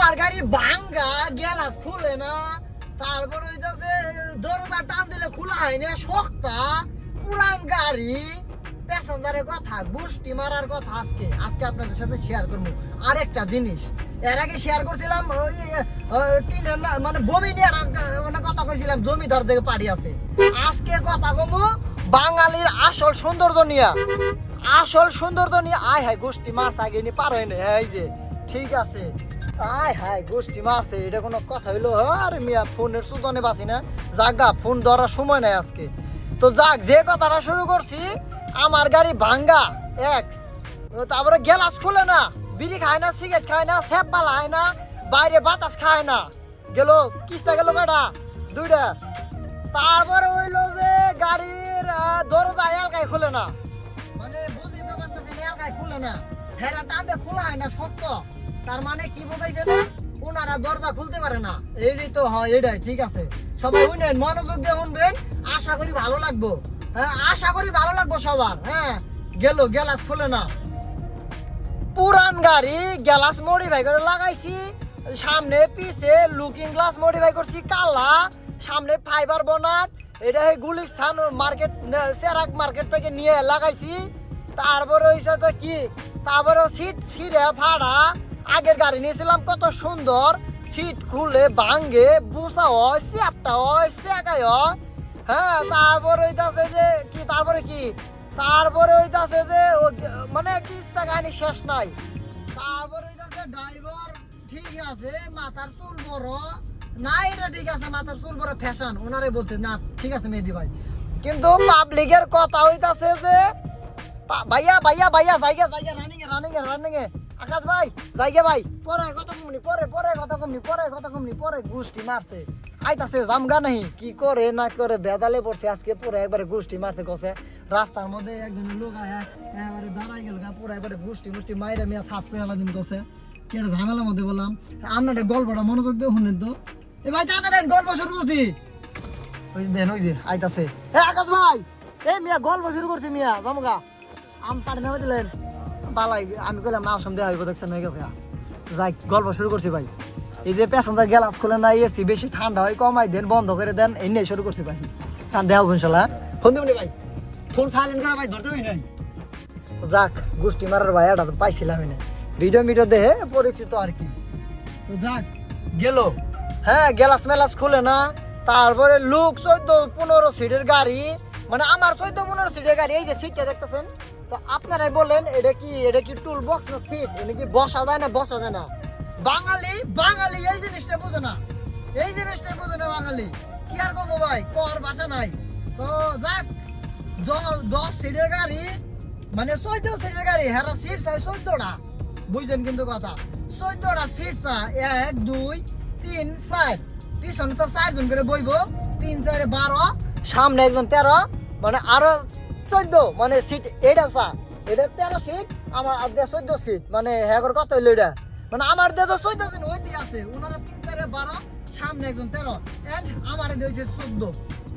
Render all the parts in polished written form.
আমার গাড়ি ভাঙ্গা গ্যালাস খুলে না, তারপর হইতাছে দরজা টান দিলে খোলা হয় না, শক্তা পুরান গাড়ি। প্যাসেঞ্জারের কথা, গোষ্ঠী মারার কথা আজকে আপনাদের সাথে শেয়ার করবো। আরেকটা জিনিস এর আগে শেয়ার করছিলাম, মানে বমি নিয়ে মানে কথা কইছিলাম, জমিদার থেকে পাড়ি আছে। আজকে কথা কমু বাঙালির আসল সৌন্দর্য নিয়ে, আয় হায় গোষ্ঠী মারছে আগে নি পার হয় না, এই যে ঠিক আছে, আয় হায় গোষ্ঠী মারছে, এটা কোনো কথা হইলো? আরে মিয়া ফোনের সুদনে বাসি না, জাগা ফোন ধরার সময় নাই আজকে। তো যাক, যে কথাটা শুরু করছি, আমার গাড়ি ভাঙ্গা এক, তারপরে গ্যালাস খুলে না, বিড়ি খায় না, সিগারেট খায় না, স্যাপ বালা হয় না, বাইরে বাতাস খায় না, গেল কিস্তা গেল কাটা দুইটা। তারপরে হইলো যে গাড়ির দরজা এলকায় খুলে না, মানে বুঝতে তো পারতেছি এলকায় খুলে না, হেরা টানতে খোলা হয় না, শক্ত। তার মানে কি বোঝাইছে না, ওনারা দরজা খুলতে পারে না। এইটাই তো হয়, এটাই ঠিক আছে। সবাই শুনেন, মনোযোগ দিয়ে শুনবেন, আশা করি ভালো লাগবো। হ্যাঁ, আশা করি ভালো লাগবো সবার। হ্যাঁ, গেল গ্যালাস খুলে না, পুরান গাড়ি গ্যালাস মডিফাই করে লাগাইছি, সামনে পিছে লুকিং গ্লাস মডিফাই করছি কালা, সামনে ফাইবার বোনাট, এটা গুলিস্তান মার্কেট, সেরাক মার্কেট থেকে নিয়ে লাগাইছি। তারপরে হইছে তো কি, তারপরে সিট ছিঁড়ে ফাড়া, আগের গাড়ি নিয়েছিলাম কত সুন্দর, সিট খুলে ভাঙ্গে, বুসা হয়, চ্যাপটা হয়, চেকাই হয়। হ্যাঁ, তারপরে হইতাছে যে কি, তারপরে হইতাছে যে মানে কিস্তা কাহিনী শেষ নাই। তারপরে হইতাছে ড্রাইভার ঠিক আছে, মাথার চুল বড় না, এটা ঠিক আছে, মাথার চুল বড় ফ্যাশন, ওনারে বলছে না, ঠিক আছে মেহেদি ভাই। কিন্তু পাবলিকের কথা হইতাছে যে ভাইয়া ভাইয়া ভাইয়া জায়গা রানিং এ আকাশ ভাই জায়গা ভাই, পরে কথা কমনি, পরে গোষ্ঠী মারছে, আইতাছে জামগা নাহি, কি করে না করে বেদালে পড়ছে আজকে, পুরো একবারে গোষ্ঠী মারছে কসে। রাস্তার মধ্যে একজন লোক আয়া এবারে দাঁড়াই গেল, পুরো একবারে গোষ্ঠী মাইরা মিয়া সাফ করে আলাদিন কসে, কি একটা ঝামেলার মধ্যে বললাম। আপনার গল্পটা মনোযোগ দিয়ে শুনেন তো। এ ভাই তাড়াতাড়ি গল্প শুরু করছি, ওই যে আইতাছে। এ আকাশ ভাই, এ মিয়া গল্প শুরু করছি মিয়া, জামগা আম পাড়ে নামে দিলেন বালাই, আমি কইলাম না অসম দেওয়া হইব, দেখছেন হয়ে গেছে। যাই গল্প শুরু করছি ভাই, এই যে প্যাসেঞ্জার গ্যালাস খুলে না, এসি বেশি ঠান্ডা হয়, কমাই দেন, বন্ধ করে দেন, এই নিয়ে শুরু করছি ভাই। চান দেওয়া ইনশাল্লাহ, ফোন দেবেন ভাই, ফোন সাইলেন্ট করা ভাই, ধরতে পারি নাই। যাক, গোষ্ঠী মারার ভাই এটা তো পাইছিলাম না, ভিডিও দেখে পরিচিত আর কি। তো যাক গেল, হ্যাঁ গ্যালাস মেলাস খুলে না, তারপরে লোক 14-15 সিটের গাড়ি, মানে আমার 14-15 সিটের গাড়ি, এই যে সিটটা দেখতেছেন। তো আপনারাই বলেন এটা কি টুল বক্স না সিট, এটা কি বসা যায় না? বাঙালি এই জিনিসটা বোঝে না, বাঙালি কি আর করবো ভাই, কর ভাষা নাই। তো যাক, 10 সিটের গাড়ি, মানে 14 সিটের গাড়ি, হেরা সিট চাই 14টা, বুঝলেন কিন্তু কথা, 14টা সিট চা, 1 2 3 4, পিছনে তো 4 জন করে বইব, 3 4 12, সামনে একজন 13, মানে আরো 14, মানে সিট এটা 13 সিট, আমার আর 14 সিট, মানে হ্যাঁ কত হইলো এটা, মানে আমার দিয়ে তো 14 জন হইতে আছে, ওনারা 3 4 12, সামনে একজন 13, এন্ড আমার দিয়েছে 14।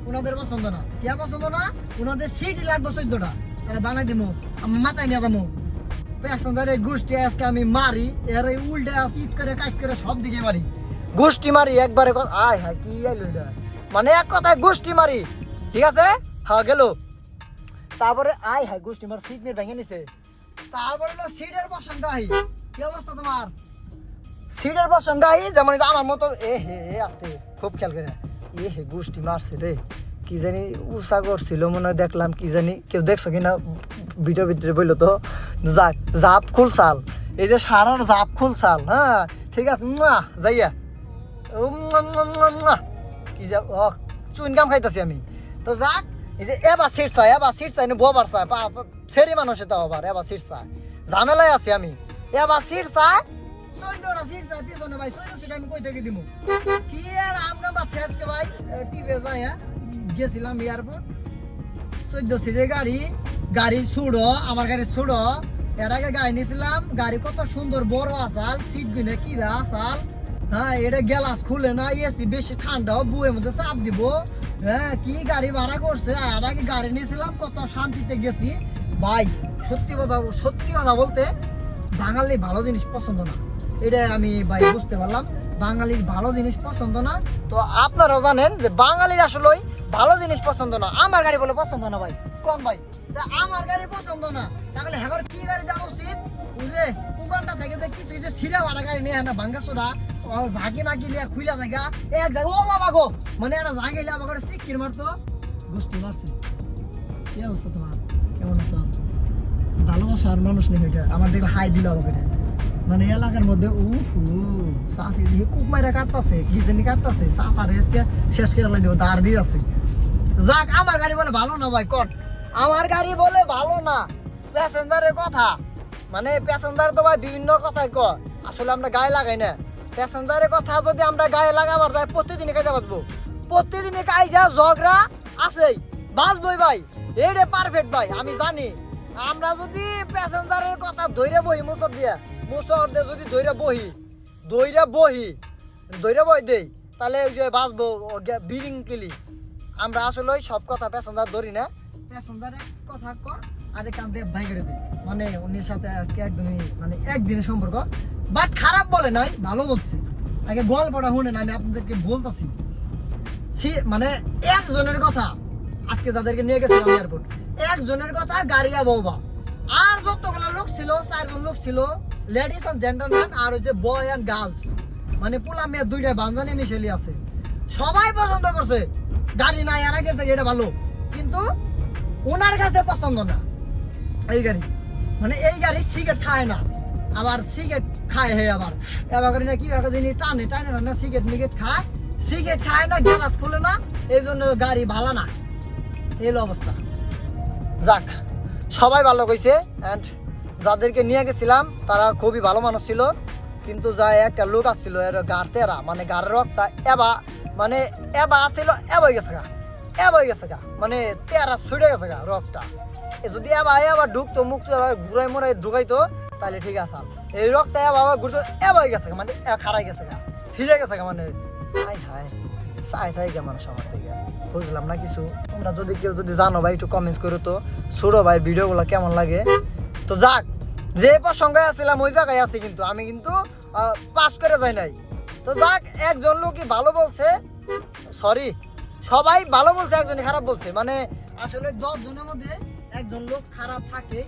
ওনাদের পছন্দ না, কে পছন্দ না, ওনাদের সিটই লাগবে 14টা, তাহলে বানাই দিমু, আমার মাথায় নিয়ে যাবো। প্যাসেঞ্জারের গোষ্ঠী আজকে আমি মারি, এর উল্টে শীত করে কাজ করে সব দিকে মারি, গোষ্ঠী মারি একবারে। আয় হ্যাঁ কি আইলো এটা, মানে এক কথায় গোষ্ঠী মারি, ঠিক আছে। হ্যাঁ গেল, তারপরে আয় হাই গোষ্ঠী মার সিট মেট ভেঙে নিছে। তারপরে হলো সিটের বসঙ্গাহি, কি অবস্থা তোমার সিটের বসঙ্গাহি? যেমন আমার মতো আসতে খুব খেয়াল করে, গোষ্ঠী মারছে রে, কি জানি উষা করছিল মনে হয়, দেখলাম কি জানি, কেউ দেখছো কিনা ভিডিও ভিতরে বললো তো। যাক, জাপ খুলসাল, এই যে সারার জাপ খুলসাল, হ্যাঁ ঠিক আছে, যাইয়া কি যা চুইনগাম খাইতেছি আমি। তো যাক, এই যে এবার সিট চাই ববার চাই, ছেড়ি মানুষে তো আবার এবার সিট চাই, ঝামেলায় আছি আমি। এবার সিট চাই, 14টা সিট চাই পিছনে ভাই, 14 সিট আমি কই থেকে দিব, কি আর আমগাম বাচ্চা আজকে ভাই, টিভি যাই, হ্যাঁ গেছিলাম এয়ারপোর্ট, 14 সিটের গাড়ি ছুড়ো, আমার গাড়ি ছুড়ো। এর আগে গাড়ি নিয়েছিলাম, গাড়ি কত সুন্দর বড় আসাল, সিট বিনে কি আসাল, হ্যাঁ এটা গ্যালাস খুলে না, এসি বেশি ঠান্ডা, বুয়ের মধ্যে চাপ দিব। হ্যাঁ কি গাড়ি ভাড়া করছে, আর আগে গাড়ি নিয়েছিলাম, কত শান্তিতে গেছি ভাই। সত্যি কথা বলতে বাঙালি ভালো জিনিস পছন্দ না, এটা আমি ভাই বুঝতে পারলাম বাঙালির ভালো জিনিস পছন্দ না। তো আপনারাও জানেন যে বাঙালির আসলে ভালো জিনিস পছন্দ না। আমার গাড়ি বলে পছন্দ না ভাই, কোন ভাই আমার গাড়ি পছন্দ না, তাহলে এখন কি গাড়ি দেওয়া উচিত? বুঝলে উগানটা থেকে যে কিছু কিছু ছিঁড়া ভাড়া গাড়ি নিয়ে না ভাঙ্গা চোরা ঝাঁকি মাকি নিয়ে খুইলা জায়গা এক জায়গা ও বাবা গো, মানে একটা জায়গায় আমার করে সিকির মারতো গোষ্ঠী মারছে। কি অবস্থা তোমার, কেমন আছো? ভালোবাসার মানুষ নেই এটা, আমার দেখলে হাই দিল আমাকে, মানে এলাকার মধ্যে চাষি দিয়ে কুক মাইরা কাটতেছে, কি জানি কাটতেছে, চাষা রেসকে শেষ করে লাগবে দাঁড় দিয়ে আছে। যাক আমার গাড়ি বলে ভালো না ভাই, কোন আমার গাড়ি বলে ভালো না, প্যাসেঞ্জারের কথা, মানে প্যাসেঞ্জার তো ভাই বিভিন্ন কথাই কয়, আসলে আমরা গায়ে লাগাই না। প্যাসেঞ্জারের কথা যদি আমরা গায়ে লাগাবার যাই প্রতিদিনই কাজে বাঁচবো, প্রতিদিনই কাজা ঝগড়া আছেই, বাঁচবই ভাই, এইটা পারফেক্ট ভাই। আমি জানি আমরা যদি প্যাসেঞ্জারের কথা ধইরে বহি মুসর দিয়ে যদি ধইরে বহি দেই তাহলে ওই যে বাঁচবো বিরিং কিলি। আমরা আসলে সব কথা প্যাসেঞ্জার ধরি না, প্যাসেঞ্জারের কথা কর আর কান্দে ভাই করে দিই, মানে উনির সাথে আজকে একদমই মানে একদিনের সম্পর্ক, বাট খারাপ বলে নাই, ভালো বলছে। আগে গল্পটা শুনেন, আমি আপনাদেরকে বলতেছি, মানে একজনের কথা আজকে যাদেরকে নিয়ে গেছিলাম এয়ারপোর্ট, একজনের কথা গাড়িয়া বৌবা, আর যতগুলো লোক ছিল 4 জন লোক ছিল, লেডিস এন্ড জেন্টলম্যান, আর ওই যে বয় এন্ড গার্লস, মানে পোলা মেয়ে দুইটা বাঞ্জানি মিশেলি আছে, সবাই পছন্দ করছে গাড়ি নাই আর আগের থেকে এটা ভালো, কিন্তু ওনার কাছে পছন্দ না এই গাড়ি, মানে এই গাড়ি সিগারেট খায় না, আবার সিগারেট খায় হে আবার এবার করে না কি দিনই টানে না সিগারেট খায় না, গ্লাস খুলে না, এই জন্য গাড়ি ভালো না, এই অবস্থা। যাক সবাই ভালো কইছে, অ্যান্ড যাদেরকে নিয়ে গেছিলাম তারা খুবই ভালো মানুষ ছিল, কিন্তু যা একটা লোক আসছিল এর গার তেরা, মানে গাড়ের রক্তা মানে আসছিল হয়ে গেছে গা, মানে তেরা ছুটে গেছে গা রক্তটা, যদি এবার ঢুকতো মুখ ঘুরাই মোড়াই ঢুকাইতো তাহলে ঠিক আছে, এই রক্ত এবার ঘুরতো হয়ে গেছে গা, মানে খারাই গেছে গা, ছিঁড়ে গেছে গা, মানে চাই গে মানুষ আমার থেকে, বুঝলাম না কিছু। তোমরা যদি কেউ যদি জানো ভাই একটু কমেন্টস করো তো, ছোড়ো ভাই ভিডিওগুলো কেমন লাগে। তো যাক যে প্রসঙ্গে আসছিলাম ওই জায়গায় আছি, কিন্তু আমি কিন্তু পাস করে যাই নাই। তো যাক একজন লোকই ভালো বলছে, সরি সবাই ভালো বলছে, একজনই খারাপ বলছে, মানে আসলে 10 জনের মধ্যে একজন লোক খারাপ থাকে,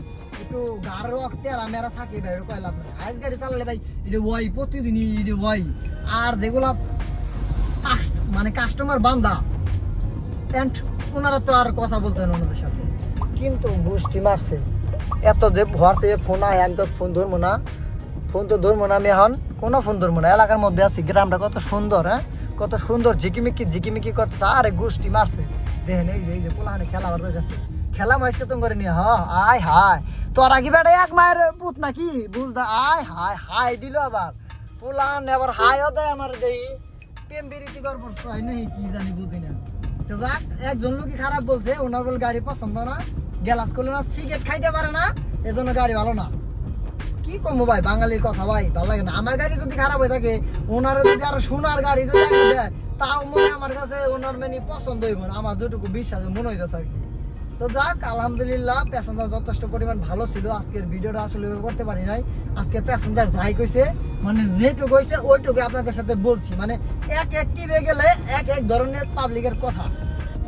একটু গাড় রক্তে আর মেরা থাকে ভাই, কয়লাম আজ গাড়ি চালালে ভাই এটা ওয়াই প্রতিদিনই এটা ওয়াই, আর যেগুলা মানে কাস্টমার বান্দা এন্ড ওনারা তো আর কথা বলতেন ওনাদের সাথে, কিন্তু গোষ্ঠী মারছে এত যে ভর থেকে ফোন আয়, আমি তো ফোন ধরবো না আমি এখন কোনো ফোন ধরবো না, এলাকার মধ্যে আছি, গ্রামটা কত সুন্দর, হ্যাঁ কত সুন্দর, ঝিকিমিকি করতেছে, আরে গোষ্ঠী মারছে দেখেন, এই যে পোলাহানে খেলা করতে যাচ্ছে, খেলা মাইজকে তুমি করে নিয়ে আয় হায় তোর আগে বেটা এক মায়ের পুত নাকি বুঝদা, আয় হায় দিল আবার পোলাহান, আবার হায়ও দেয় আমার দেখি প্রেম বিরীতি গর্ব নাই কি জানি বুঝি না। তো যাক একজন লোকই খারাপ বলছে, ওনার বলে গাড়ি পছন্দ না, গ্লাস করলে না, সিগারেট খাইতে পারে না, এজন্য গাড়ি ভালো না। কি করবো ভাই, বাঙালির কথা ভাই ভালো লাগে না। আমার গাড়ি যদি খারাপ হয়ে থাকে, ওনার যদি আরো সোনার গাড়ি যদি দেয়, তাও মনে আমার কাছে ওনার মানে পছন্দ হইব না, আমার যেটুকু বিশ্বাস মনে হইতেছে আর কি। তো যাক আলহামদুলিল্লাহ প্যাসেঞ্জার যথেষ্ট পরিমাণ ভালো ছিল, আজকের ভিডিওটা আসলে করতে পারি নাই, আজকে প্যাসেঞ্জার যাই কইছে মানে যেটুকু হয়েছে ওইটুকু আপনাদের সাথে বলছি, মানে এক টিভে গেলে এক ধরনের পাবলিকের কথা,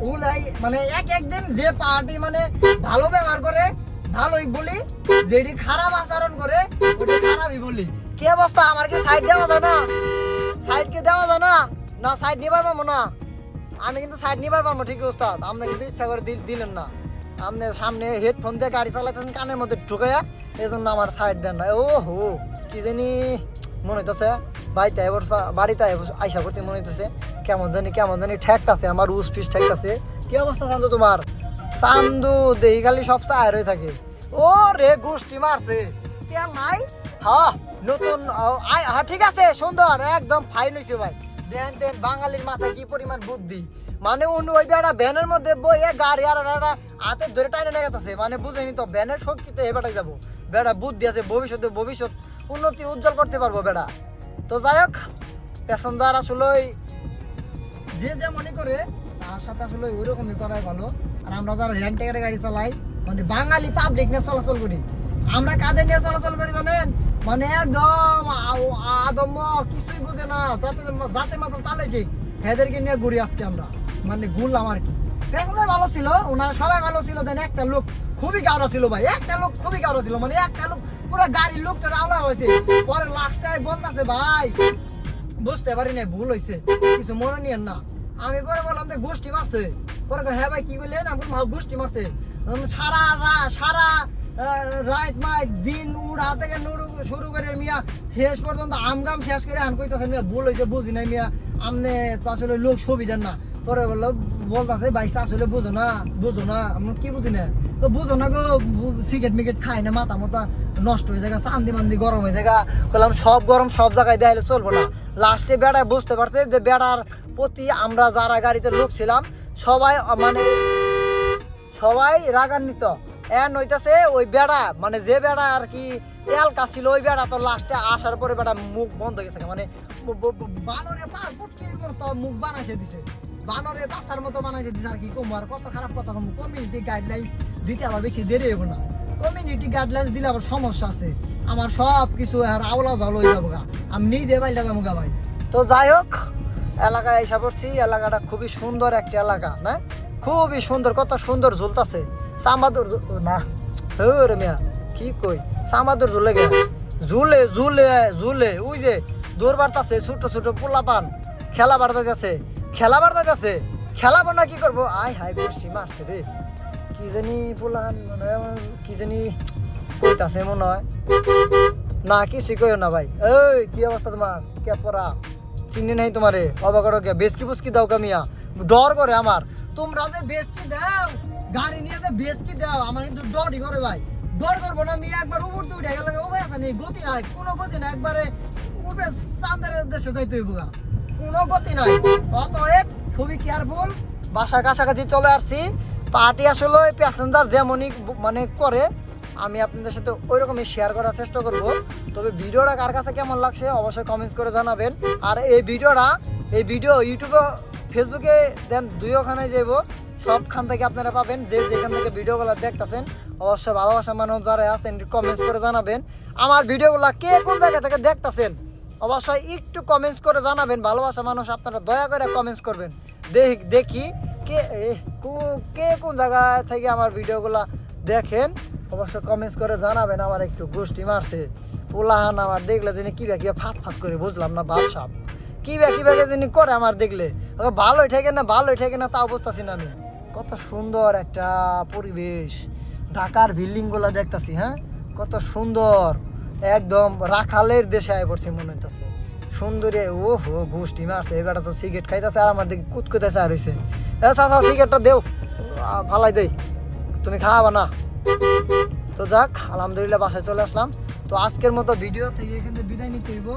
ওগুলাই মানে একদিন যে পার্টি মানে ভালো ব্যবহার করে ভালোই বলি, যেটি খারাপ আচরণ করে ওটা খারাপই বলি। কি অবস্থা, আমার কি সাইড দেওয়া যায় না? সাইড কি দেওয়া যায় না? না সাইড নিবার পারবো না, আমি কিন্তু সাইড নিবার পারবো ঠিক ওস্তাদ, আপনি কিন্তু ইচ্ছা করে দিলেন না, আপনি সামনে হেডফোন দিয়ে গাড়ি চালাচ্ছেন কানের মধ্যে ঢুকাইয়া, এই জন্য আমার সাইড দেন না। ও হো কি জানি মনে হইতেছে বাড়িতে আইসা করতে মনে হইতেছে কেমন জানি ঠেকতাছে, আমার উস পিস ঠেকতাছে। কি অবস্থা চান্দু তোমার? চান্দু দেহি খালি সব চায় রয়ে থাকে, ও রে গোষ্ঠী মারছে তেল নাই, হ্যাঁ নতুন ঠিক আছে সুন্দর একদম ফাইন হয়েছে ভাই। দেন বাঙালির মাথায় কি পরিমাণ বুদ্ধি, মানে ওই বেড়া ভ্যানের মধ্যে বইয়ে গাড়ি আর হাতে ধরে টাইনে নিয়ে গেছে, মানে বুঝেনি তো ভ্যানের শক্তি তো এবারটাই যাবো, বেড়া বুদ্ধি আছে, ভবিষ্যৎ উন্নতি উজ্জ্বল করতে পারবো বেড়া। তো যাই হোক প্যাসেঞ্জার আসলে যে মনে করে তার সাথে আসলে ওই রকমই করাই ভালো। আর আমরা যারা রেন্টেকারে গাড়ি চালাই, মানে বাঙালি পাবলিক নিয়ে চলাচল করি, আমরা কাদের নিয়ে চলাচল করি জানেন? মানে একদম আদম কিছুই বুঝে না, যাতে মাত্র তালে ঠিক এদেরকে নিয়ে ঘুরি আজকে আমরা, মানে ঘুরলাম আর কি। প্যাসেঞ্জার ভালো ছিল, ওনারা সবাই ভালো ছিল, দেন একটা লোক খুবই গাঢ় ছিল ভাই, একটা লোক খুবই গাঢ় ছিল, মানে একটা লোক পুরো গাড়ির লোকটা রাওনা হয়েছে। পরে লাস্টটায় বন্ধ আছে ভাই, বুঝতে পারি না, ভুল হয়েছে, কিছু মনে নিয়েন না। আমি পরে বললাম যে গোষ্ঠী মারছে, পরে হ্যাঁ ভাই কি বললেন, আমি গোষ্ঠী মারছে। সারা রাত মাস দিন উড়া থেকে শুরু করে মিয়া শেষ পর্যন্ত আমগাম শেষ করে আন কইতাছেন মিয়া ভুল হয়েছে, বুঝি নাই মিয়া, আমনে তো আসলে লোক ছবি দেন না। পরে বলতেছে ভাই আসলে বুঝো না আমরা কি বুঝি না, তো বুঝো না গো, সিগারেট মিকেট খাই না, মাথা মাথা নষ্ট হয়ে যায়, চান্দি মান্দি গরম হয়ে যায়। বললাম সব গরম সব জায়গায় দেখাইলে চলবো না। লাস্টে বেড়ায় বুঝতে পারছে যে বেড়ার প্রতি আমরা যারা গাড়িতে লোক ছিলাম সবাই রাগান্বিত। এন হইতাছে ওই বেড়া, মানে যে বেড়া আর কি এলকা ছিল, ওই বেড়া তো লাস্টে আসার পরে বেড়া মুখ বন্ধ হয়ে গেছে, মানে বানরে মুখ বানাইতে দিছে, বানরে বাসার মতো বানাইতে দিছে আর কি। কমার কত খারাপ কথা, কমিউনিটি গাইডলাইন্স দিতে আবার বেশি দেরি হইব না, কমিউনিটি গাইডলাইন্স দিলে আবার সমস্যা আছে, আমার সব কিছু আর আওলা জাওলা হয়ে যাবো গা, আমি নিজে বাইলে যাবো গা ভাই। তো যাই হোক, এলাকায় এসে পড়ছি, এলাকাটা খুবই সুন্দর একটা এলাকা না, খুবই সুন্দর, কত সুন্দর ঝুলতাছে সাম্বাদুর না মিয়া কি কই সাম্বাদুর ঝুলে গে ঝুলে ঝুলে ঝুলে ওই যে দৌড় বাড়তাছে, ছোট ছোট পোলাপান খেলা বাড়তাছে, খেলাবো না কি করবো, আয় হাই গোষ্ঠী মারছে রে, কি জানি পোলান মনে হয় কি জানি কইতাছে মনে হয় না, কিছুই কইও না ভাই। এই কি অবস্থা তোমার, কে পড়া চিনি নাই তোমারে, অবাক করো কে, বেশকি বুসকি দাও কামিয়া, ডর করে আমার, তোমরা যে বেশকি দাও গাড়ি নিয়ে যে বেশকি দাও, আমার কিন্তু ডরই করে ভাই, ডর করবো না। আমি একবার উপরতে উঠে গেলে ও ভাই আছে নি, গতি নাই, কোনো গতি নাই, একবারে উঠবে চাঁদের দেশে যাইতে হইব, কোনো গতি নাই। অতএব খুবই কেয়ারফুল। বাসার কাছাকাছি চলে আসছি, পার্টি আসলে প্যাসেঞ্জার যেমনই মানে করে আমি আপনাদের সাথে ওই রকমই শেয়ার করার চেষ্টা করব। তবে ভিডিওটা কার কাছে কেমন লাগছে অবশ্যই কমেন্টস করে জানাবেন। আর এই ভিডিও ইউটিউবে ফেসবুকে দেন দুইখানে যাইব, সবখান থেকে আপনারা পাবেন, যে যেখান থেকে ভিডিওগুলো দেখতেছেন। অবশ্যই ভালোবাসা মানুষ যারা আছেন কমেন্টস করে জানাবেন আমার ভিডিওগুলো কে কোন জায়গা থেকে দেখতেছেন, অবশ্যই একটু কমেন্টস করে জানাবেন। ভালোবাসা মানুষ আপনারা দয়া করে কমেন্টস করবেন, দেখি কে কোন জায়গা থেকে আমার ভিডিওগুলো দেখেন, অবশ্যই কমেন্টস করে জানাবেন। আমার একটু গোষ্ঠী মারছে পোলাহান, আমার দেখলে যিনি কিবা ফাট করে বুঝলাম না, ভাবসাব কিবা যিনি করে আমার দেখলে ভালোই ঠেকে না তা বুঝতেছি না আমি। কত সুন্দর একটা পরিবেশ, ঢাকার বিল্ডিংগুলো দেখতেছি, হ্যাঁ কত সুন্দর, একদম রাখালের দেশে আয় পড়ছি মনে হইতেছে, সুন্দরী। ও হো গোষ্ঠী মারছে, এবারটা তো সিগারেট খাইতেছে আর আমার দিকে কুতকুতেছে আর হয়েছে, চাচা সিগারেটটা দেও, ফালাই দেই, তুমি খাওয়াবা না। তো যাক, আলহামদুলিল্লাহ বাসায় চলে আসলাম। তো আজকের মতো ভিডিও থেকে এখানে বিদায় নিতে হইব,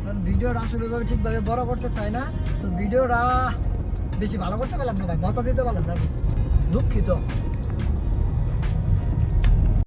কারণ ভিডিওটা আসলে ঠিকভাবে বড় করতে চাই না, তো ভিডিওটা বেশি ভালো করতে পারলাম না ভাই, মজা দিতে পারলাম না, দুঃখিত।